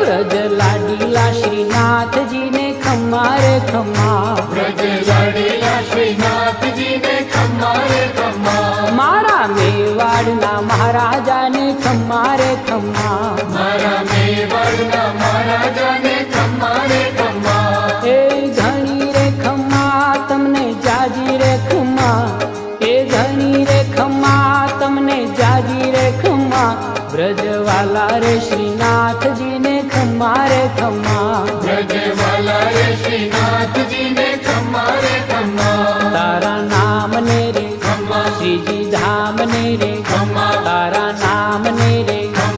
વ્રજ લાડીલા શ્રીનાથજી ને ખમ્મા રે ખમ્મા, વ્રજ લાડીલા શ્રીનાથજી ને ખમ્મા રે ખમ્મા, મારા મેવાડના મહારાજાને ખમ્મા રે ખમ્મા, મારા મેવાડના મહારાજાને ખમ્મા રે ખમ્મા, એ ઘણી રે ખમ્મા તમને જાજી રે ખમ્મા, એ ઘણી રે ખમ્મા તમને જાજી રે ખમ્મા, વ્રજવાલા રે શ્રીનાથજી ને ખમ્મા રે ખમ્મા, વ્રજવાલા રે શ્રીનાથજી ને ખમ્મા રે ખમ્મા, તારા નામ ને રે ખમ્મા, શ્રીજી ધામ ને રે ખમ્મા, તારા નામ